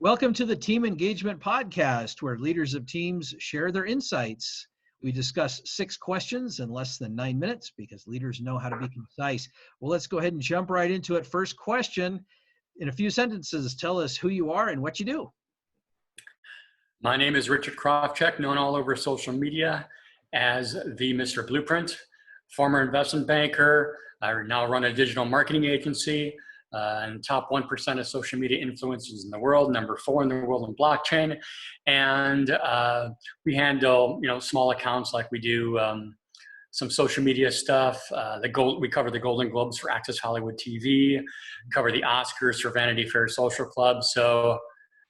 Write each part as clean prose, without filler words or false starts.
Welcome to the Team Engagement Podcast, where leaders of teams share their insights. We discuss 6 questions in less than 9 minutes because leaders know how to be concise. Well, let's go ahead and jump right into it. First question, in a few sentences, tell us who you are and what you do. My name is Richard Krawczyk, known all over social media as the Mr. Blueprint, former investment banker. I now run a digital marketing agency and top 1% of social media influencers in the world, number 4 in the world in blockchain. And we handle, small accounts like we do some social media stuff. We cover the Golden Globes for Access Hollywood TV, cover the Oscars for Vanity Fair Social Club. So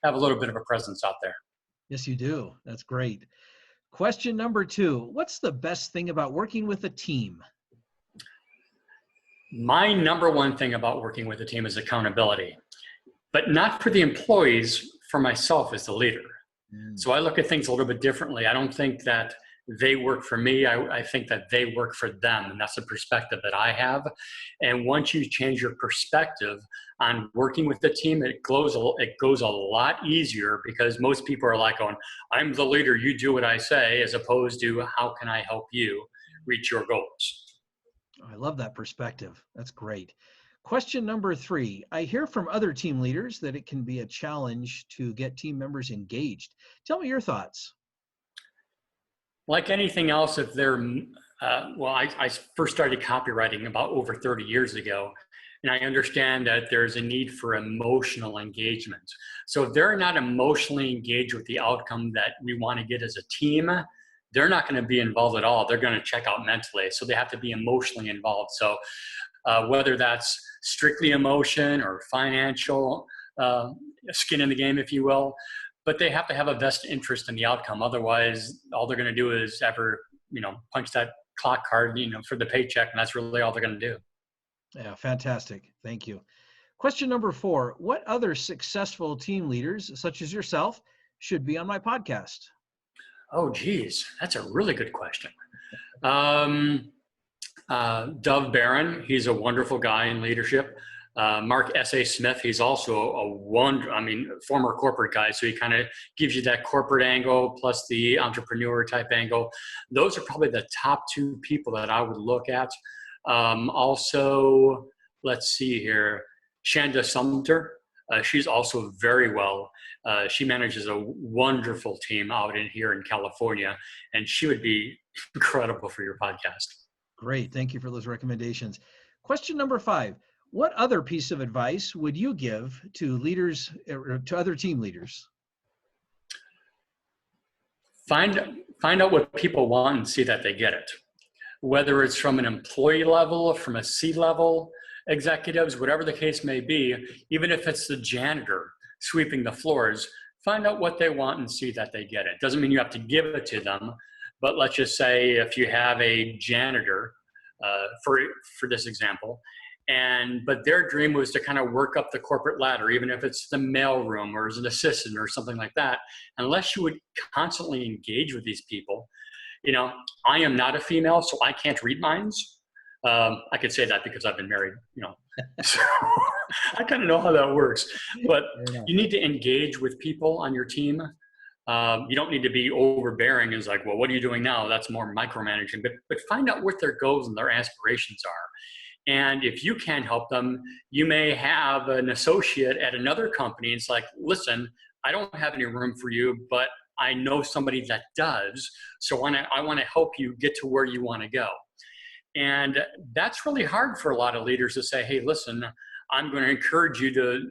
I have a little bit of a presence out there. Yes, you do. That's great. Question number 2, what's the best thing about working with a team? My number one thing about working with a team is accountability, but not for the employees, for myself as the leader. So I look at things a little bit differently. I don't think that they work for me. I think that they work for them. And that's the perspective that I have. And once you change your perspective on working with the team, it goes a lot easier, because most people are like going, I'm the leader, you do what I say, as opposed to how can I help you reach your goals? I love that perspective. That's great. Question number 3. I hear from other team leaders that it can be a challenge to get team members engaged. Tell me your thoughts. Like anything else, if they're, I first started copywriting about over 30 years ago, and I understand that there's a need for emotional engagement. So if they're not emotionally engaged with the outcome that we want to get as a team, they're not going to be involved at all. They're going to check out mentally. So they have to be emotionally involved. So whether that's strictly emotion or financial skin in the game, if you will, but they have to have a vested interest in the outcome. Otherwise, all they're going to do is punch that clock card, for the paycheck, and that's really all they're going to do. Yeah, fantastic. Thank you. Question number 4, what other successful team leaders, such as yourself, should be on my podcast? Oh, geez, that's a really good question. Dove Barron, he's a wonderful guy in leadership. Mark S.A. Smith, he's also former corporate guy, so he kind of gives you that corporate angle plus the entrepreneur type angle. Those are probably the top 2 people that I would look at. Also, let's see here, Shanda Sumter. She's also very well. She manages a wonderful team out here in California, and she would be incredible for your podcast. Great. Thank you for those recommendations. Question number 5. What other piece of advice would you give to leaders, or to other team leaders? Find out what people want and see that they get it. Whether it's from an employee level, from a C-level executives, whatever the case may be, even if it's the janitor sweeping the floors, find out what they want and see that they get it. Doesn't mean you have to give it to them, but let's just say if you have a janitor, for this example, but their dream was to kind of work up the corporate ladder, even if it's the mailroom or as an assistant or something like that, unless you would constantly engage with these people. I am not a female, so I can't read minds. I could say that because I've been married, so I kind of know how that works, but you need to engage with people on your team. You don't need to be overbearing as like, well, what are you doing now? That's more micromanaging, but find out what their goals and their aspirations are. And if you can't help them, you may have an associate at another company. It's like, listen, I don't have any room for you, but I know somebody that does. So I want to help you get to where you want to go. And that's really hard for a lot of leaders to say, hey, listen, I'm going to encourage you to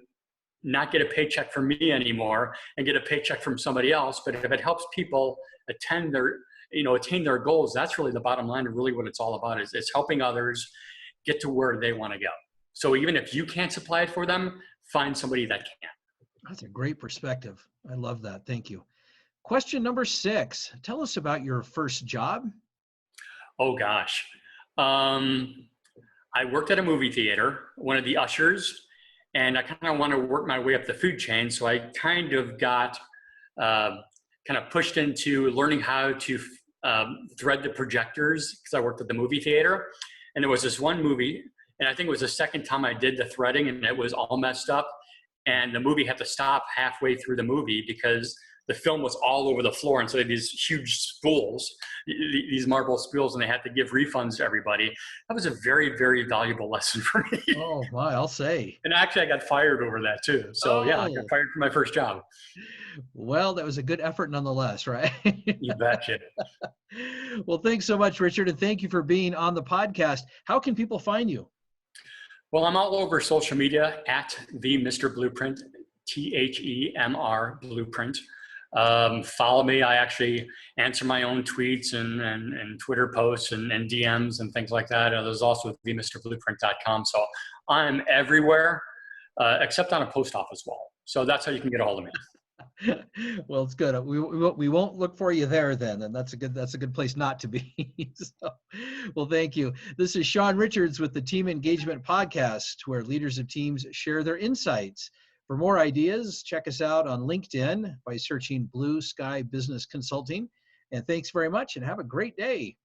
not get a paycheck from me anymore and get a paycheck from somebody else. But if it helps people attain their goals, that's really the bottom line, and really what it's all about is it's helping others get to where they want to go. So even if you can't supply it for them, find somebody that can. That's a great perspective. I love that. Thank you. Question number 6. Tell us about your first job. Oh, gosh. I worked at a movie theater, one of the ushers, and I kind of want to work my way up the food chain. So I kind of got pushed into learning how to thread the projectors, because I worked at the movie theater. And there was this one movie, and I think it was the second time I did the threading, and it was all messed up. and the movie had to stop halfway through the movie because the film was all over the floor. And so they had these huge spools, these marble spools, and they had to give refunds to everybody. That was a very, very valuable lesson for me. Oh my, I'll say. And actually I got fired over that too. So yeah, I got fired from my first job. Well, that was a good effort nonetheless, right? You betcha. Well, thanks so much, Richard, and thank you for being on the podcast. How can people find you? Well, I'm all over social media at the Mr. Blueprint, THEMR Blueprint. Follow me. I actually answer my own tweets and Twitter posts and DMs and things like that. There's also themrblueprint.com. So I'm everywhere except on a post office wall. So that's how you can get a hold of me. Well, it's good. We won't look for you there then, and that's a good place not to be. So, well, thank you. This is Sean Richards with the Team Engagement Podcast, where leaders of teams share their insights. For more ideas, check us out on LinkedIn by searching Blue Sky Business Consulting. And thanks very much, and have a great day.